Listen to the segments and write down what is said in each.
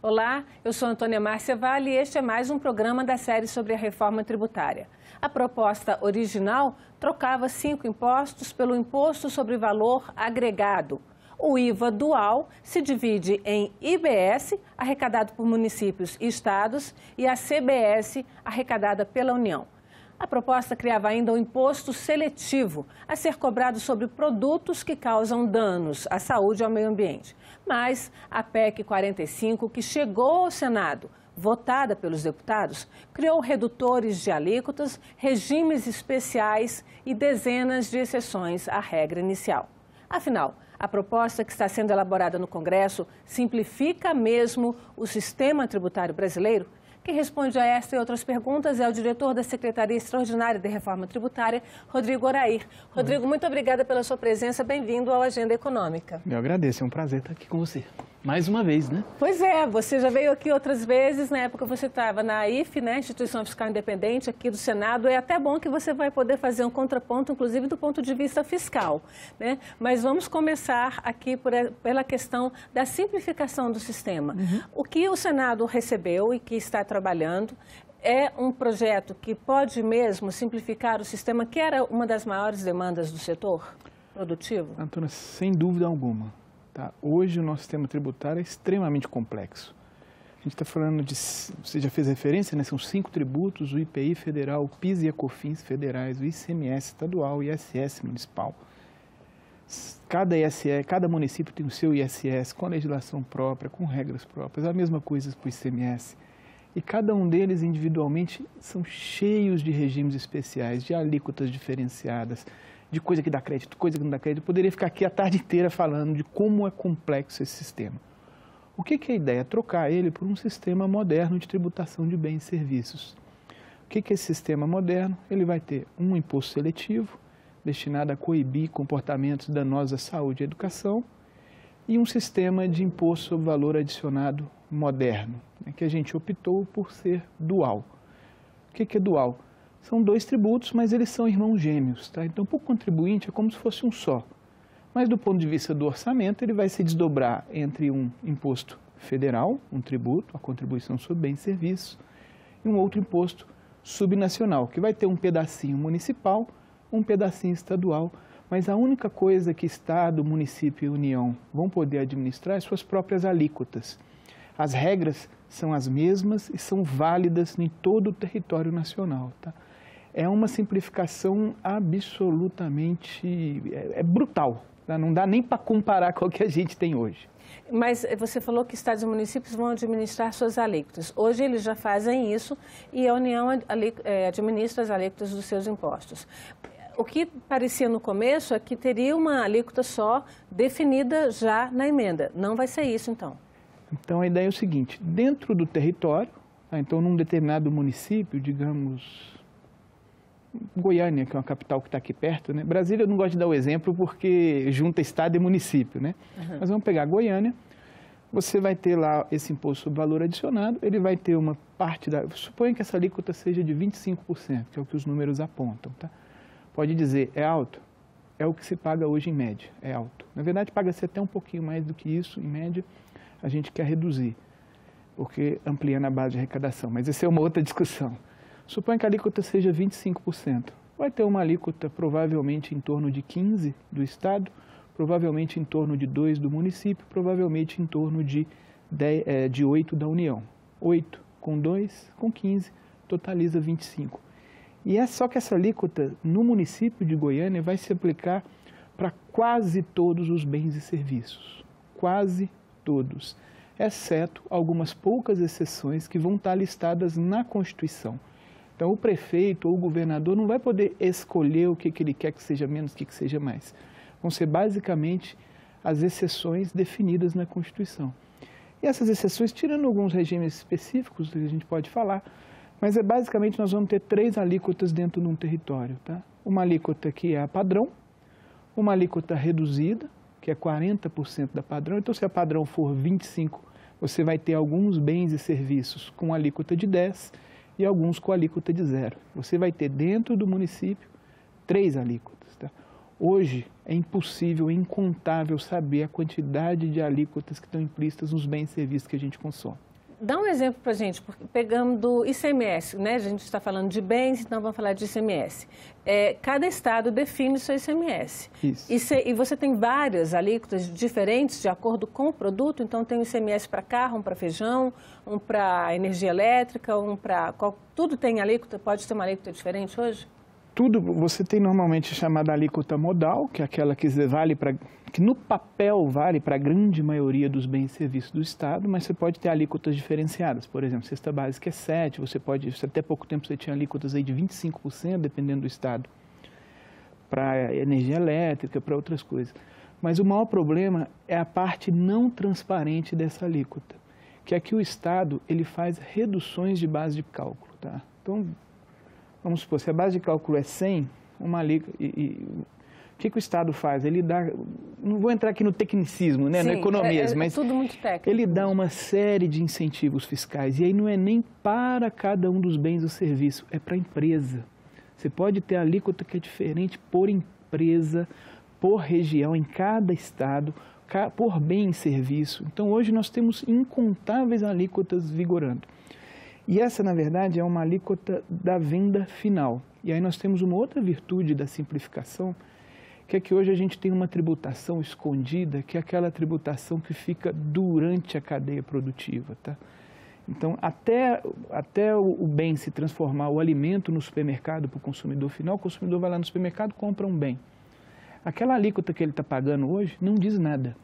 Olá, eu sou Antônia Márcia Vale e este é mais um programa da série sobre a reforma tributária. A proposta original trocava 5 impostos pelo Imposto sobre Valor Agregado. O IVA dual se divide em IBS, arrecadado por municípios e estados, e a CBS, arrecadada pela União. A proposta criava ainda um imposto seletivo a ser cobrado sobre produtos que causam danos à saúde e ao meio ambiente. Mas a PEC 45, que chegou ao Senado, votada pelos deputados, criou redutores de alíquotas, regimes especiais e dezenas de exceções à regra inicial. Afinal, a proposta que está sendo elaborada no Congresso simplifica mesmo o sistema tributário brasileiro? Quem responde a esta e outras perguntas é o diretor da Secretaria Extraordinária de Reforma Tributária, Rodrigo Orair. Rodrigo, muito obrigada pela sua presença. Bem-vindo ao Agenda Econômica. Eu agradeço, é um prazer estar aqui com você. Mais uma vez, né? Pois é, você já veio aqui outras vezes, na época você estava na IFE, né, Instituição Fiscal Independente, aqui do Senado. É até bom que você vai poder fazer um contraponto, inclusive do ponto de vista fiscal, né? Mas vamos começar aqui pela questão da simplificação do sistema. O que o Senado recebeu e que está trabalhando é um projeto que pode mesmo simplificar o sistema, que era uma das maiores demandas do setor produtivo? Antônia, sem dúvida alguma. Tá? Hoje o nosso sistema tributário é extremamente complexo. A gente está falando de, você já fez referência, né? São 5 tributos, o IPI federal, o PIS e a COFINS federais, o ICMS estadual, o ISS municipal. Cada município tem o seu ISS com legislação própria, com regras próprias, a mesma coisa para o ICMS. E cada um deles individualmente são cheios de regimes especiais, de alíquotas diferenciadas, de coisa que dá crédito, coisa que não dá crédito. Eu poderia ficar aqui a tarde inteira falando de como é complexo esse sistema. O que é a ideia? Trocar ele por um sistema moderno de tributação de bens e serviços. O que é esse sistema moderno? Ele vai ter um imposto seletivo, destinado a coibir comportamentos danosos à saúde e à educação, e um sistema de imposto sobre valor adicionado moderno, né, que a gente optou por ser dual. O que é dual? São 2 tributos, mas eles são irmãos gêmeos, tá? Então, para o contribuinte é como se fosse um só. Mas do ponto de vista do orçamento, ele vai se desdobrar entre um imposto federal, um tributo, a contribuição sobre bens e serviços, e um outro imposto subnacional, que vai ter um pedacinho municipal, um pedacinho estadual, mas a única coisa que Estado, município e União vão poder administrar é suas próprias alíquotas. As regras são as mesmas e são válidas em todo o território nacional, tá? É uma simplificação absolutamente brutal, tá? Não dá nem para comparar com o que a gente tem hoje. Mas você falou que estados e municípios vão administrar suas alíquotas. Hoje eles já fazem isso e a União administra as alíquotas dos seus impostos. O que parecia no começo é que teria uma alíquota só definida já na emenda. Não vai ser isso, então? Então, a ideia é o seguinte, dentro do território, tá? Então, num determinado município, digamos, Goiânia, que é uma capital que está aqui perto, né? Brasília eu não gosto de dar o exemplo porque junta estado e município, né? Mas vamos pegar Goiânia, você vai ter lá esse imposto sobre valor adicionado, ele vai ter uma parte suponha que essa alíquota seja de 25%, que é o que os números apontam, tá? Pode dizer, é alto? É o que se paga hoje em média, é alto. Na verdade, paga-se até um pouquinho mais do que isso, em média, a gente quer reduzir, porque ampliando a base de arrecadação, mas essa é uma outra discussão. Suponha que a alíquota seja 25%. Vai ter uma alíquota provavelmente em torno de 15% do Estado, provavelmente em torno de 2% do município, provavelmente em torno de 8% da União. 8 com 2, com 15, totaliza 25%. E é só que essa alíquota no município de Goiânia vai se aplicar para quase todos os bens e serviços. Quase todos, exceto algumas poucas exceções que vão estar listadas na Constituição. Então, o prefeito ou o governador não vai poder escolher o que ele quer que seja menos, o que seja mais. Vão ser basicamente as exceções definidas na Constituição. E essas exceções, tirando alguns regimes específicos, que a gente pode falar, mas basicamente nós vamos ter 3 alíquotas dentro de um território, tá? Uma alíquota que é a padrão, uma alíquota reduzida, que é 40% da padrão. Então, se a padrão for 25%, você vai ter alguns bens e serviços com alíquota de 10% e alguns com alíquota de 0%. Você vai ter dentro do município 3 alíquotas, tá? Hoje é impossível, é incontável saber a quantidade de alíquotas que estão implícitas nos bens e serviços que a gente consome. Dá um exemplo para a gente, porque pegamos do ICMS, né? A gente está falando de bens, então vamos falar de ICMS. Cada estado define o seu ICMS. Isso. E você tem várias alíquotas diferentes de acordo com o produto, então tem um ICMS para carro, um para feijão, um para energia elétrica, um para... Tudo tem alíquota? Pode ter uma alíquota diferente hoje? Tudo, você tem normalmente chamada alíquota modal, que é aquela que vale para, que no papel vale para a grande maioria dos bens e serviços do Estado, mas você pode ter alíquotas diferenciadas. Por exemplo, cesta básica é 7%, você pode, até pouco tempo você tinha alíquotas aí de 25%, dependendo do Estado, para energia elétrica, para outras coisas. Mas o maior problema é a parte não transparente dessa alíquota, que é que o Estado ele faz reduções de base de cálculo. Tá? Então, vamos supor, se a base de cálculo é 100, uma alíquota, o que o Estado faz? Ele dá, não vou entrar aqui no tecnicismo, né, no economias, mas tudo muito técnico. Ele dá uma série de incentivos fiscais, e aí não é nem para cada um dos bens ou serviços, é para a empresa. Você pode ter alíquota que é diferente por empresa, por região, em cada estado, por bem e serviço. Então, hoje nós temos incontáveis alíquotas vigorando. E essa, na verdade, é uma alíquota da venda final. E aí nós temos uma outra virtude da simplificação, que é que hoje a gente tem uma tributação escondida, que é aquela tributação que fica durante a cadeia produtiva. Tá? Então, até o bem se transformar, o alimento no supermercado para o consumidor final, o consumidor vai lá no supermercado e compra um bem. Aquela alíquota que ele está pagando hoje não diz nada.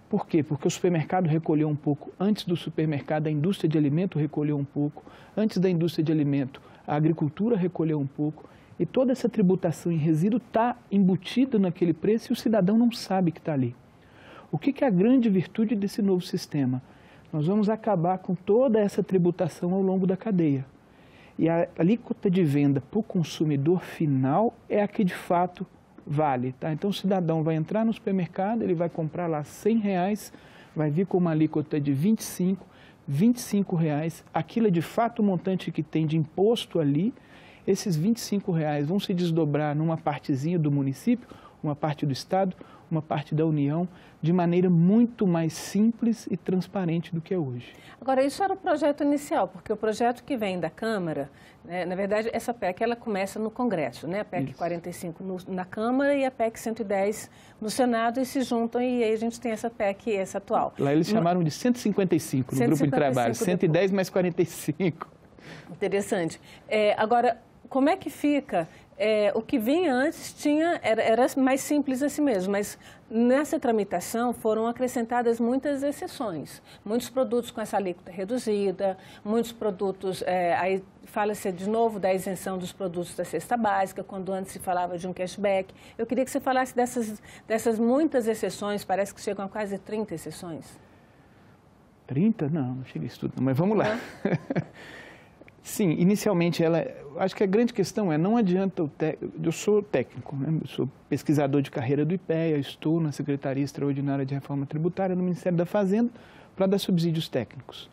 Por quê? Porque o supermercado recolheu um pouco, antes do supermercado a indústria de alimento recolheu um pouco, antes da indústria de alimento a agricultura recolheu um pouco, e toda essa tributação em resíduo está embutida naquele preço e o cidadão não sabe que está ali. O que é a grande virtude desse novo sistema? Nós vamos acabar com toda essa tributação ao longo da cadeia. E a alíquota de venda para o consumidor final é a que de fato vale. Tá? Então o cidadão vai entrar no supermercado, ele vai comprar lá R$100, vai vir com uma alíquota de 25, R$25, aquilo é de fato o montante que tem de imposto ali, esses R$25 vão se desdobrar numa partezinha do município, uma parte do Estado, uma parte da União, de maneira muito mais simples e transparente do que é hoje. Agora, isso era o projeto inicial, porque o projeto que vem da Câmara, né, na verdade, essa PEC ela começa no Congresso, né? A PEC isso. 45 na Câmara e a PEC 110 no Senado, e se juntam, e aí a gente tem essa PEC, essa atual. Lá eles chamaram de 155 no grupo de trabalho, 110 mais 45. Interessante. Agora, como é que fica? O que vinha antes era mais simples assim mesmo, mas nessa tramitação foram acrescentadas muitas exceções. Muitos produtos com essa alíquota reduzida, muitos produtos, aí fala-se de novo da isenção dos produtos da cesta básica, quando antes se falava de um cashback. Eu queria que você falasse dessas muitas exceções, parece que chegam a quase 30 exceções. 30? Não chega isso tudo, mas vamos lá. Sim, inicialmente acho que a grande questão não adianta eu sou técnico, né? Eu sou pesquisador de carreira do IPEA, estou na Secretaria Extraordinária de Reforma Tributária no Ministério da Fazenda para dar subsídios técnicos.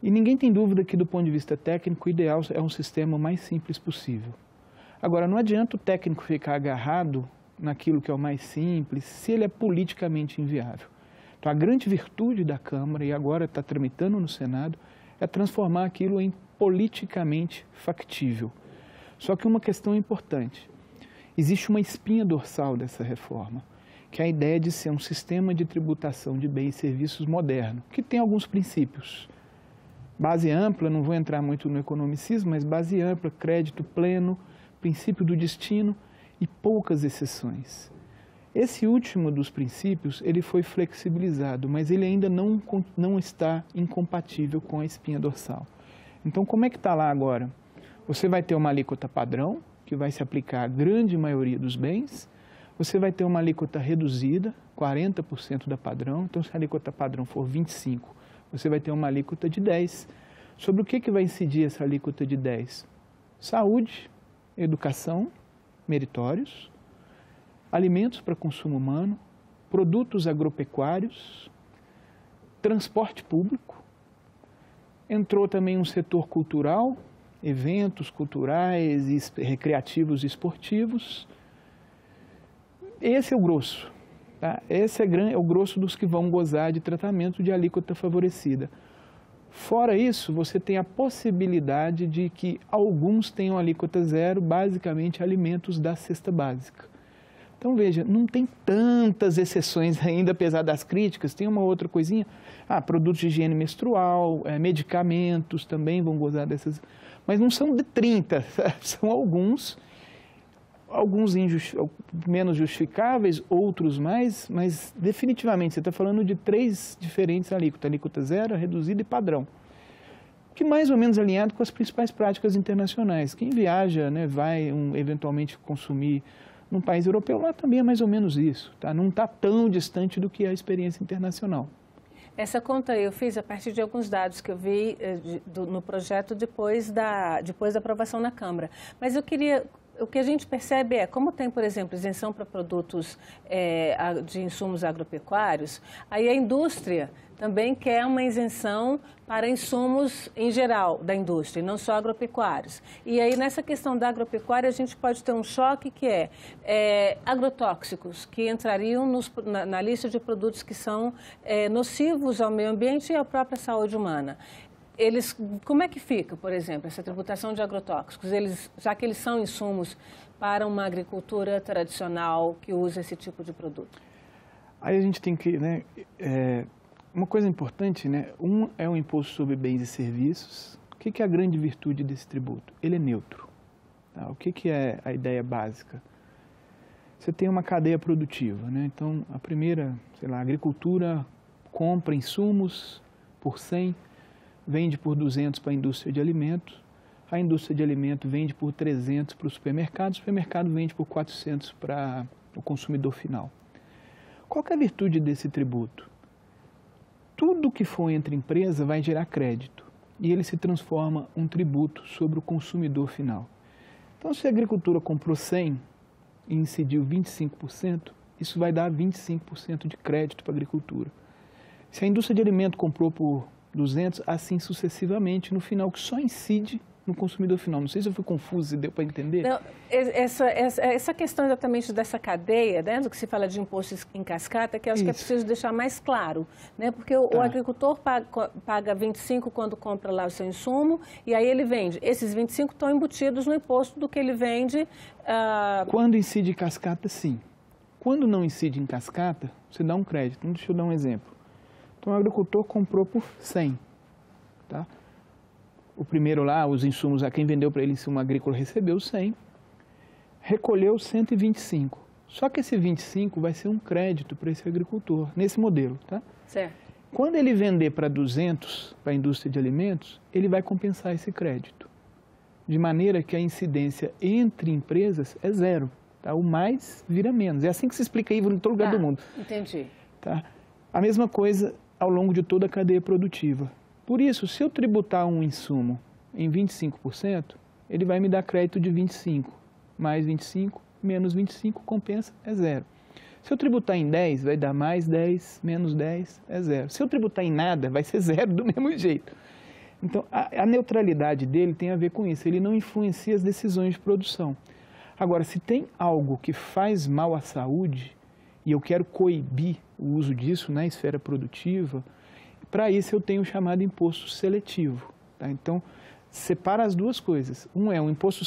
E ninguém tem dúvida que do ponto de vista técnico o ideal é um sistema mais simples possível. Agora, não adianta o técnico ficar agarrado naquilo que é o mais simples se ele é politicamente inviável. Então a grande virtude da Câmara, e agora está tramitando no Senado, é transformar aquilo em politicamente factível. Só que uma questão importante, existe uma espinha dorsal dessa reforma, que é a ideia de ser um sistema de tributação de bens e serviços moderno, que tem alguns princípios. Base ampla, não vou entrar muito no economicismo, mas base ampla, crédito pleno, princípio do destino e poucas exceções. Esse último dos princípios, ele foi flexibilizado, mas ele ainda não está incompatível com a espinha dorsal. Então, como é que está lá agora? Você vai ter uma alíquota padrão, que vai se aplicar à grande maioria dos bens. Você vai ter uma alíquota reduzida, 40% da padrão. Então, se a alíquota padrão for 25%, você vai ter uma alíquota de 10%. Sobre o que vai incidir essa alíquota de 10%? Saúde, educação, meritórios, alimentos para consumo humano, produtos agropecuários, transporte público. Entrou também um setor cultural, eventos culturais, recreativos e esportivos. Esse é o grosso. Tá? Esse é o grosso dos que vão gozar de tratamento de alíquota favorecida. Fora isso, você tem a possibilidade de que alguns tenham alíquota zero, basicamente alimentos da cesta básica. Então, veja, não tem tantas exceções ainda, apesar das críticas. Tem uma outra coisinha, produtos de higiene menstrual, medicamentos também vão gozar dessas, mas não são de 30, são alguns menos justificáveis, outros mais, mas definitivamente você está falando de 3 diferentes alíquotas, alíquota zero, reduzida e padrão, que mais ou menos alinhado com as principais práticas internacionais. Quem viaja, né, vai eventualmente consumir num país europeu, lá também é mais ou menos isso, tá? Não está tão distante do que é a experiência internacional. Essa conta eu fiz a partir de alguns dados que eu vi no projeto depois da aprovação na Câmara. Mas o que a gente percebe é, como tem, por exemplo, isenção para produtos de insumos agropecuários, aí a indústria também quer uma isenção para insumos em geral da indústria, não só agropecuários. E aí, nessa questão da agropecuária, a gente pode ter um choque que é agrotóxicos, que entrariam na lista de produtos que são nocivos ao meio ambiente e à própria saúde humana. Como é que fica, por exemplo, essa tributação de agrotóxicos, já que eles são insumos para uma agricultura tradicional que usa esse tipo de produto? Aí a gente tem que, né, uma coisa importante, né, é o imposto sobre bens e serviços. O que é a grande virtude desse tributo? Ele é neutro. Tá? O que é a ideia básica? Você tem uma cadeia produtiva, né? Então, a primeira, a agricultura compra insumos por 100, vende por 200 para a indústria de alimentos, a indústria de alimentos vende por 300 para o supermercado vende por 400 para o consumidor final. Qual que é a virtude desse tributo? Tudo que for entre empresa vai gerar crédito e ele se transforma um tributo sobre o consumidor final. Então, se a agricultura comprou 100 e incidiu 25%, isso vai dar 25% de crédito para a agricultura. Se a indústria de alimento comprou por 200, assim sucessivamente, no final, que só incide no consumidor final. Não sei se eu fui confuso, se deu para entender. Não, essa questão exatamente dessa cadeia, né, do que se fala de imposto em cascata, que eu acho que é preciso deixar mais claro, né, porque o agricultor paga 25 quando compra lá o seu insumo e aí ele vende. Esses 25 estão embutidos no imposto do que ele vende. Quando incide em cascata, sim. Quando não incide em cascata, você dá um crédito. Então, deixa eu dar um exemplo. Então, o agricultor comprou por 100, tá? O primeiro lá, os insumos, quem vendeu para ele insumo agrícola recebeu 100, recolheu 125. Só que esse 25 vai ser um crédito para esse agricultor, nesse modelo, tá? Certo. Quando ele vender para 200, para a indústria de alimentos, ele vai compensar esse crédito. De maneira que a incidência entre empresas é zero, tá? O mais vira menos. É assim que se explica aí em todo lugar do mundo. Entendi. Tá? A mesma coisa ao longo de toda a cadeia produtiva. Por isso, se eu tributar um insumo em 25%, ele vai me dar crédito de 25. Mais 25, menos 25, compensa, é zero. Se eu tributar em 10, vai dar mais 10, menos 10, é zero. Se eu tributar em nada, vai ser zero do mesmo jeito. Então, a neutralidade dele tem a ver com isso. Ele não influencia as decisões de produção. Agora, se tem algo que faz mal à saúde, e eu quero coibir o uso disso na esfera produtiva, para isso eu tenho o chamado imposto seletivo. Tá? Então, separa as duas coisas. Um é um imposto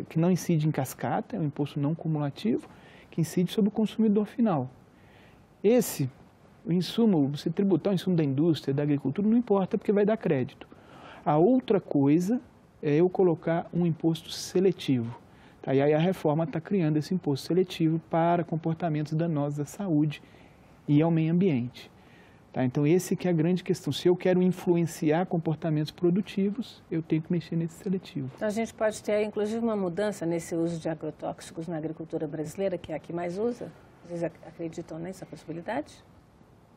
que não incide em cascata, é um imposto não cumulativo, que incide sobre o consumidor final. O insumo, você tributar o insumo da indústria, da agricultura, não importa, porque vai dar crédito. A outra coisa é eu colocar um imposto seletivo. Tá? E aí a reforma está criando esse imposto seletivo para comportamentos danosos à saúde e ao meio ambiente. Tá? Então, esse que é a grande questão. Se eu quero influenciar comportamentos produtivos, eu tenho que mexer nesse seletivo. Então, a gente pode ter, inclusive, uma mudança nesse uso de agrotóxicos na agricultura brasileira, que é a que mais usa? Vocês acreditam nessa possibilidade?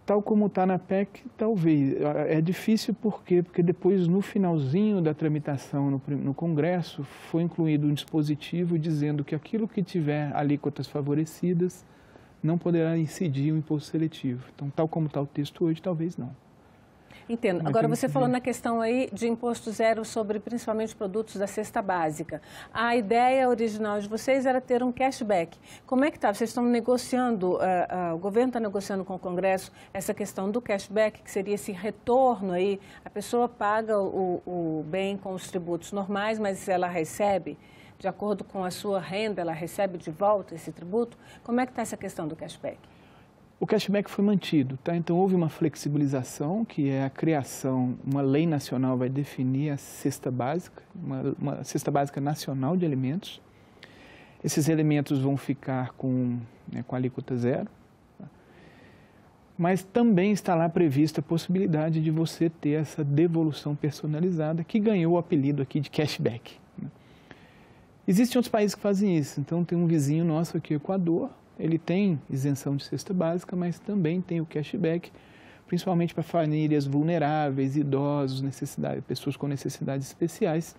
Tal como está na PEC, talvez. É difícil porque depois, no finalzinho da tramitação no Congresso, foi incluído um dispositivo dizendo que aquilo que tiver alíquotas favorecidas não poderá incidir o imposto seletivo. Então, tal como está o texto hoje, talvez não. Entendo. Agora, você falou na questão aí de imposto zero sobre principalmente produtos da cesta básica. A ideia original de vocês era ter um cashback. Como é que está? Vocês estão negociando, o governo está negociando com o Congresso essa questão do cashback, que seria esse retorno aí, a pessoa paga o bem com os tributos normais, mas ela recebe, de acordo com a sua renda, ela recebe de volta esse tributo. Como é que está essa questão do cashback? O cashback foi mantido, tá? Então houve uma flexibilização, que é a criação, uma lei nacional vai definir a cesta básica, uma cesta básica nacional de alimentos. Esses alimentos vão ficar com alíquota zero, tá? Mas também está lá prevista a possibilidade de você ter essa devolução personalizada, que ganhou o apelido aqui de cashback, né? Existem outros países que fazem isso, então tem um vizinho nosso aqui, o Equador. Ele tem isenção de cesta básica, mas também tem o cashback, principalmente para famílias vulneráveis, idosos, pessoas com necessidades especiais,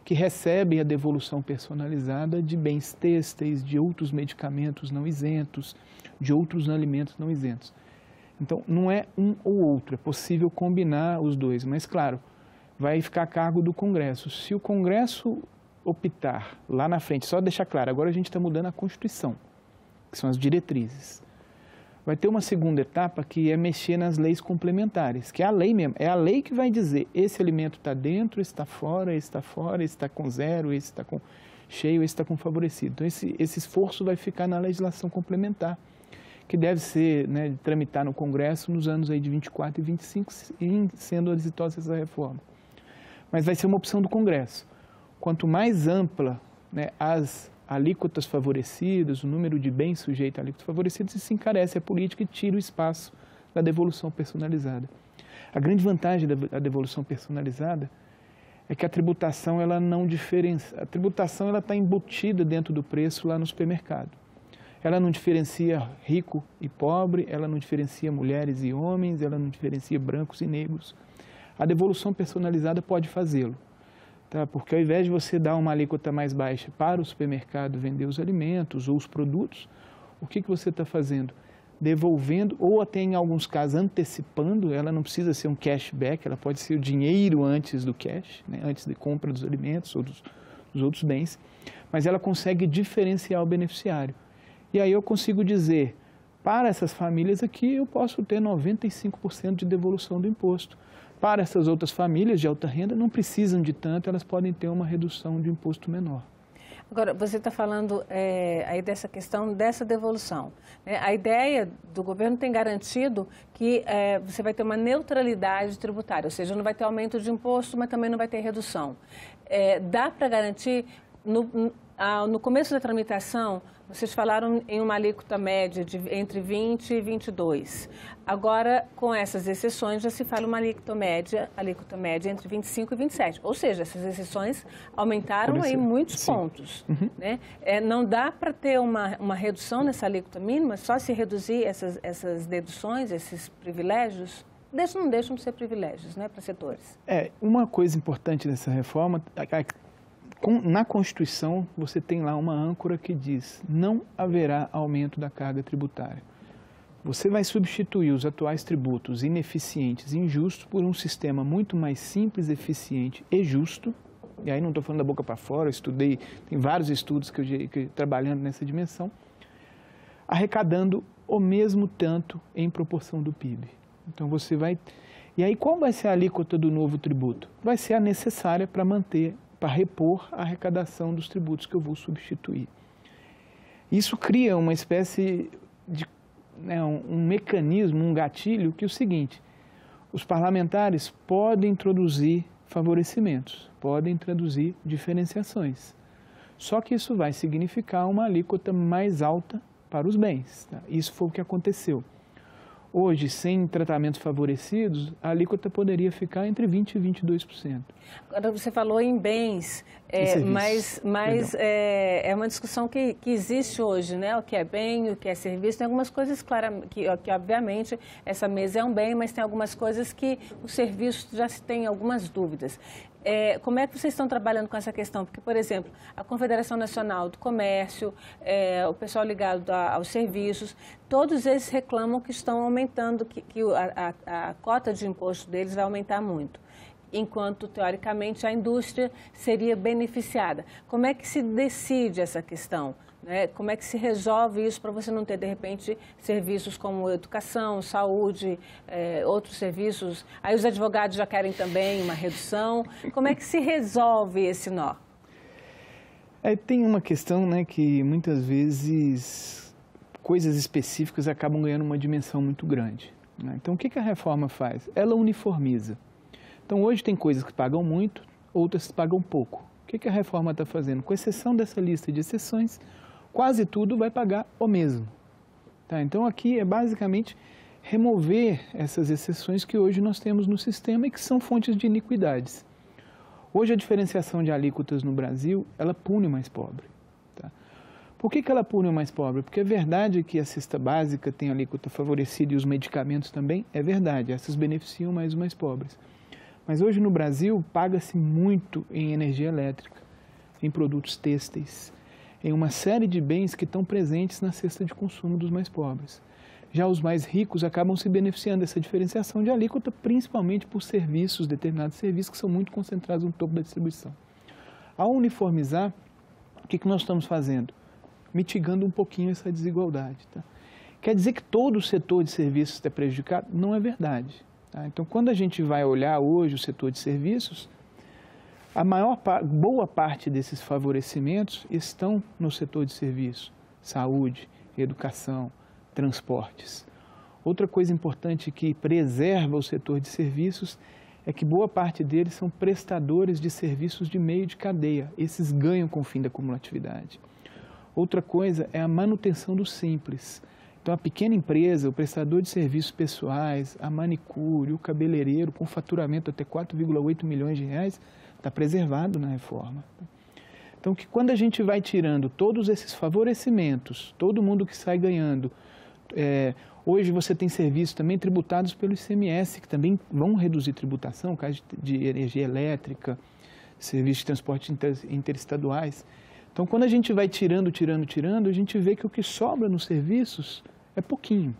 que recebem a devolução personalizada de bens têxteis, de outros medicamentos não isentos, de outros alimentos não isentos. Então, não é um ou outro, é possível combinar os dois, mas, claro, vai ficar a cargo do Congresso. Se o Congresso optar lá na frente, só deixar claro, agora a gente está mudando a Constituição, que são as diretrizes. Vai ter uma segunda etapa que é mexer nas leis complementares, que é a lei mesmo. É a lei que vai dizer, esse alimento está dentro, esse está fora, esse está com zero, esse está com cheio, esse está com favorecido. Então, esse esforço vai ficar na legislação complementar, que deve ser, tramitar no Congresso nos anos aí de 24 e 25, sendo exitosa essa reforma. Mas vai ser uma opção do Congresso. Quanto mais ampla, as alíquotas favorecidas, o número de bens sujeitos a alíquotas favorecidas, isso encarece a política e tira o espaço da devolução personalizada. A grande vantagem da devolução personalizada é que a tributação ela não diferencia. A tributação ela está embutida dentro do preço lá no supermercado. Ela não diferencia rico e pobre, ela não diferencia mulheres e homens, ela não diferencia brancos e negros. A devolução personalizada pode fazê-lo. Tá? Porque ao invés de você dar uma alíquota mais baixa para o supermercado vender os alimentos ou os produtos, o que você está fazendo? Devolvendo, ou até em alguns casos antecipando, ela não precisa ser um cashback, ela pode ser o dinheiro antes do cash, antes de compra dos alimentos ou dos outros bens, mas ela consegue diferenciar o beneficiário. E aí eu consigo dizer, para essas famílias aqui eu posso ter 95% de devolução do imposto. Para essas outras famílias de alta renda, não precisam de tanto, elas podem ter uma redução de imposto menor. Agora, você está falando aí dessa questão dessa devolução. A ideia do governo tem garantido que você vai ter uma neutralidade tributária, ou seja, não vai ter aumento de imposto, mas também não vai ter redução. Dá para garantir, no começo da tramitação, vocês falaram em uma alíquota média entre 20 e 22. Agora, com essas exceções, já se fala uma alíquota média entre 25 e 27. Ou seja, essas exceções aumentaram aí muitos pontos. Uhum. Não dá para ter uma redução nessa alíquota mínima, só se reduzir essas deduções, esses privilégios? Não deixam de ser privilégios, para setores. Uma coisa importante dessa reforma... Na Constituição, você tem lá uma âncora que diz, não haverá aumento da carga tributária. Você vai substituir os atuais tributos ineficientes e injustos por um sistema muito mais simples, eficiente e justo. E aí não estou falando da boca para fora, eu estudei, tem vários estudos trabalhando nessa dimensão, arrecadando o mesmo tanto em proporção do PIB. Então você vai... E aí qual vai ser a alíquota do novo tributo? Vai ser a necessária para repor a arrecadação dos tributos que eu vou substituir. Isso cria uma espécie de um mecanismo, um gatilho, que é o seguinte, os parlamentares podem introduzir favorecimentos, podem introduzir diferenciações, só que isso vai significar uma alíquota mais alta para os bens. Tá? Isso foi o que aconteceu. Hoje, sem tratamentos favorecidos, a alíquota poderia ficar entre 20% e 22%. Agora, você falou em bens, mas é uma discussão que existe hoje, o que é bem, o que é serviço. Tem algumas coisas, claro, que obviamente essa mesa é um bem, mas tem algumas coisas que o serviço já se tem algumas dúvidas. como é que vocês estão trabalhando com essa questão? Porque, por exemplo, a Confederação Nacional do Comércio, o pessoal ligado aos serviços, todos eles reclamam que estão aumentando, que a cota de imposto deles vai aumentar muito, enquanto, teoricamente, a indústria seria beneficiada. Como é que se decide essa questão? Como é que se resolve isso para você não ter, de repente, serviços como educação, saúde, outros serviços? Aí os advogados já querem também uma redução. Como é que se resolve esse nó? Tem uma questão, né, que muitas vezes coisas específicas acabam ganhando uma dimensão muito grande, né? Então, o que a reforma faz? Ela uniformiza. Então, hoje tem coisas que pagam muito, outras que pagam pouco. O que a reforma está fazendo? Com exceção dessa lista de exceções, quase tudo vai pagar o mesmo. Tá? Então, aqui é basicamente remover essas exceções que hoje nós temos no sistema e que são fontes de iniquidades. Hoje, a diferenciação de alíquotas no Brasil, ela pune o mais pobre. Tá? Por que ela pune o mais pobre? Porque é verdade que a cesta básica tem alíquota favorecida e os medicamentos também, é verdade, essas beneficiam mais os mais pobres. Mas hoje no Brasil, paga-se muito em energia elétrica, em produtos têxteis, em uma série de bens que estão presentes na cesta de consumo dos mais pobres. Já os mais ricos acabam se beneficiando dessa diferenciação de alíquota, principalmente por serviços, determinados serviços que são muito concentrados no topo da distribuição. Ao uniformizar, o que nós estamos fazendo? Mitigando um pouquinho essa desigualdade. Tá? Quer dizer que todo o setor de serviços está prejudicado? Não é verdade. Tá? Então, quando a gente vai olhar hoje o setor de serviços, boa parte desses favorecimentos estão no setor de serviço, saúde, educação, transportes. Outra coisa importante que preserva o setor de serviços é que boa parte deles são prestadores de serviços de meio de cadeia. Esses ganham com o fim da cumulatividade. Outra coisa é a manutenção do simples. Então, a pequena empresa, o prestador de serviços pessoais, a manicure, o cabeleireiro, com faturamento até 4,8 milhões de reais, está preservado na reforma. Então, que quando a gente vai tirando todos esses favorecimentos, todo mundo que sai ganhando, hoje você tem serviços também tributados pelo ICMS, que também vão reduzir tributação, no caso de energia elétrica, serviços de transporte interestaduais. Então, quando a gente vai tirando, a gente vê que o que sobra nos serviços é pouquinho,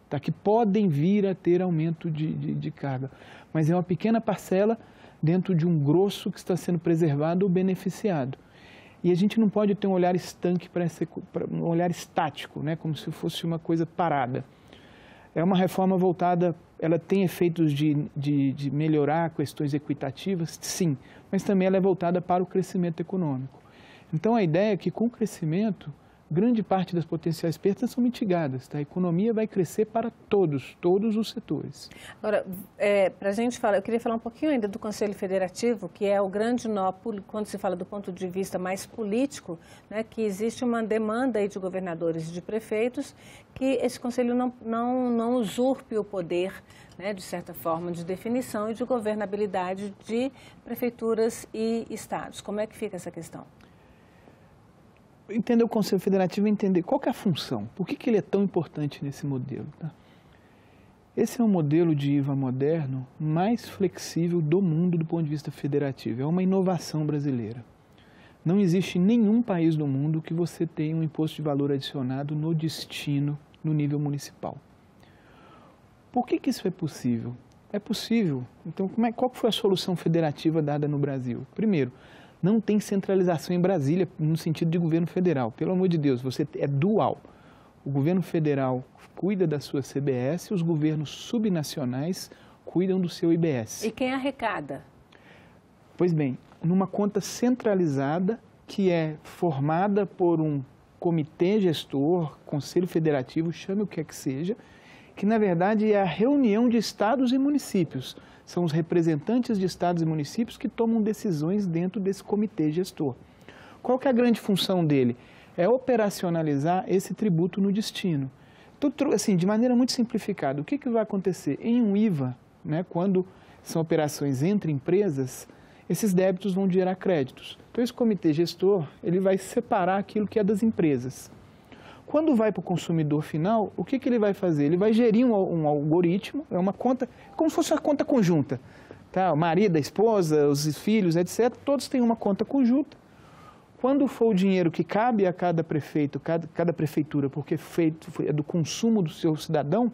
tá? Que podem vir a ter aumento de carga, mas é uma pequena parcela dentro de um grosso que está sendo preservado ou beneficiado. E a gente não pode ter um olhar estanque, um olhar estático, né? Como se fosse uma coisa parada. É uma reforma voltada, ela tem efeitos de melhorar questões equitativas, sim, mas também ela é voltada para o crescimento econômico. Então, a ideia é que, com o crescimento, grande parte das potenciais perdas são mitigadas. Tá? A economia vai crescer para todos os setores. Agora, para a gente falar, eu queria falar um pouquinho ainda do Conselho Federativo, que é o grande nó, quando se fala do ponto de vista mais político, né, que existe uma demanda aí de governadores e de prefeitos que esse Conselho não usurpe o poder, né, de certa forma, de definição e de governabilidade de prefeituras e estados. Como é que fica essa questão? Entender o Conselho Federativo é entender qual que é a função, por que ele é tão importante nesse modelo. Tá? Esse é um modelo de IVA moderno mais flexível do mundo do ponto de vista federativo, é uma inovação brasileira. Não existe nenhum país do mundo que você tenha um imposto de valor adicionado no destino, no nível municipal. Por que isso é possível? É possível. Então, qual foi a solução federativa dada no Brasil? Primeiro, não tem centralização em Brasília no sentido de governo federal. Pelo amor de Deus, você é dual. O governo federal cuida da sua CBS, os governos subnacionais cuidam do seu IBS. E quem arrecada? Pois bem, numa conta centralizada que é formada por um comitê gestor, conselho federativo, chame o que é que seja, que na verdade é a reunião de estados e municípios. São os representantes de estados e municípios que tomam decisões dentro desse comitê gestor. Qual que é a grande função dele? É operacionalizar esse tributo no destino. Então, assim, de maneira muito simplificada, o que vai acontecer? Em um IVA, né, quando são operações entre empresas, esses débitos vão gerar créditos. Então, esse comitê gestor, ele vai separar aquilo que é das empresas. Quando vai para o consumidor final, o que ele vai fazer? Ele vai gerir um algoritmo, é uma conta, como se fosse uma conta conjunta. tá? O marido, a esposa, os filhos, etc., todos têm uma conta conjunta. Quando for o dinheiro que cabe a cada prefeito, cada prefeitura, porque é do consumo do seu cidadão,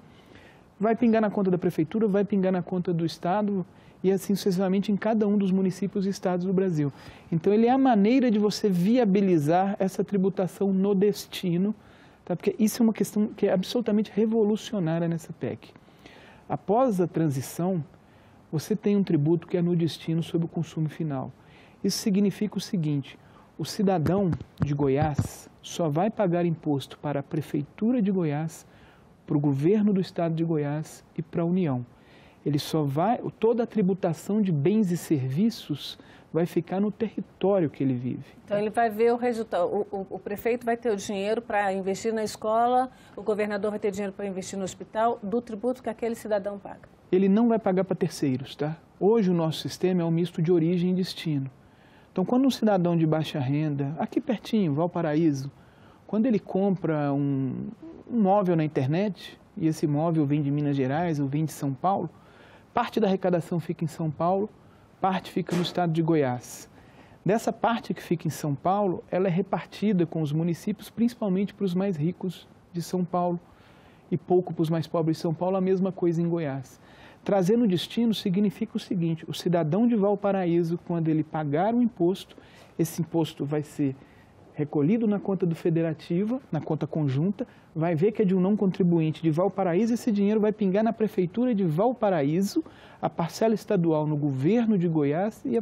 vai pingar na conta da prefeitura, vai pingar na conta do Estado e assim sucessivamente em cada um dos municípios e estados do Brasil. Então, ele é a maneira de você viabilizar essa tributação no destino, tá? Porque isso é uma questão que é absolutamente revolucionária nessa PEC. Após a transição, você tem um tributo que é no destino sobre o consumo final. Isso significa o seguinte: o cidadão de Goiás só vai pagar imposto para a Prefeitura de Goiás, para o governo do estado de Goiás e para a União. Ele só vai, toda a tributação de bens e serviços vai ficar no território que ele vive. Então ele vai ver o resultado, o prefeito vai ter o dinheiro para investir na escola, o governador vai ter dinheiro para investir no hospital, do tributo que aquele cidadão paga. Ele não vai pagar para terceiros, tá? Hoje o nosso sistema é um misto de origem e destino. Então, quando um cidadão de baixa renda, aqui pertinho, Valparaíso, quando ele compra um móvel na internet, e esse móvel vem de Minas Gerais ou vem de São Paulo, parte da arrecadação fica em São Paulo, parte fica no estado de Goiás. Dessa parte que fica em São Paulo, ela é repartida com os municípios, principalmente para os mais ricos de São Paulo e pouco para os mais pobres de São Paulo, a mesma coisa em Goiás. Trazer no destino significa o seguinte: o cidadão de Valparaíso, quando ele pagar o imposto, esse imposto vai ser recolhido na conta do federativa, na conta conjunta, vai ver que é de um não contribuinte de Valparaíso, esse dinheiro vai pingar na prefeitura de Valparaíso, a parcela estadual no governo de Goiás, e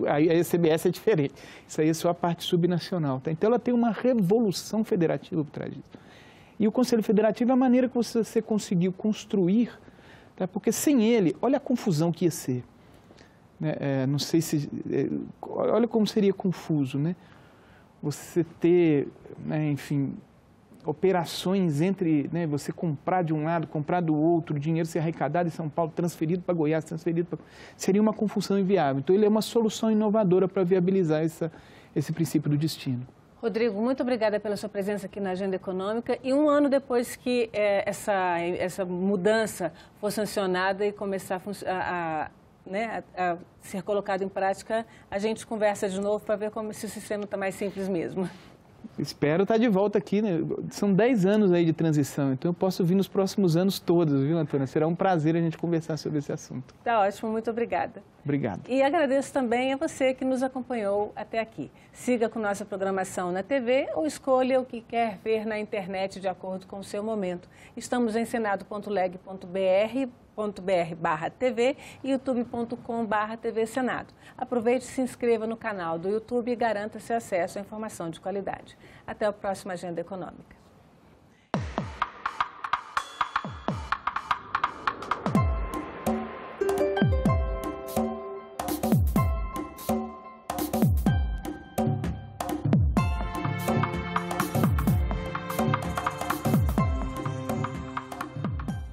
aí a CBS é diferente, isso aí é só a parte subnacional, tá? Então ela tem uma revolução federativa por trás disso. E o Conselho Federativo é a maneira que você conseguiu construir, tá? Porque sem ele, olha a confusão que ia ser, né? Não sei se, olha como seria confuso, né? Você ter, né, enfim, operações entre, né, você comprar de um lado, comprar do outro, dinheiro ser arrecadado em São Paulo, transferido para Goiás, transferido para... Seria uma confusão inviável. Então, ele é uma solução inovadora para viabilizar esse princípio do destino. Rodrigo, muito obrigada pela sua presença aqui na Agenda Econômica. E um ano depois que essa mudança for sancionada e começar a ser colocado em prática, a gente conversa de novo para ver se o sistema está mais simples mesmo. Espero estar de volta aqui, né? São 10 anos aí de transição, então eu posso vir nos próximos anos todos, viu, Antônia? Será um prazer a gente conversar sobre esse assunto. Tá ótimo, muito obrigada. Obrigado. E agradeço também a você que nos acompanhou até aqui. Siga com nossa programação na TV ou escolha o que quer ver na internet de acordo com o seu momento. Estamos em senado.leg.br/TV e youtube.com/TV Senado. Aproveite e se inscreva no canal do YouTube e garanta seu acesso à informação de qualidade. Até a próxima Agenda Econômica.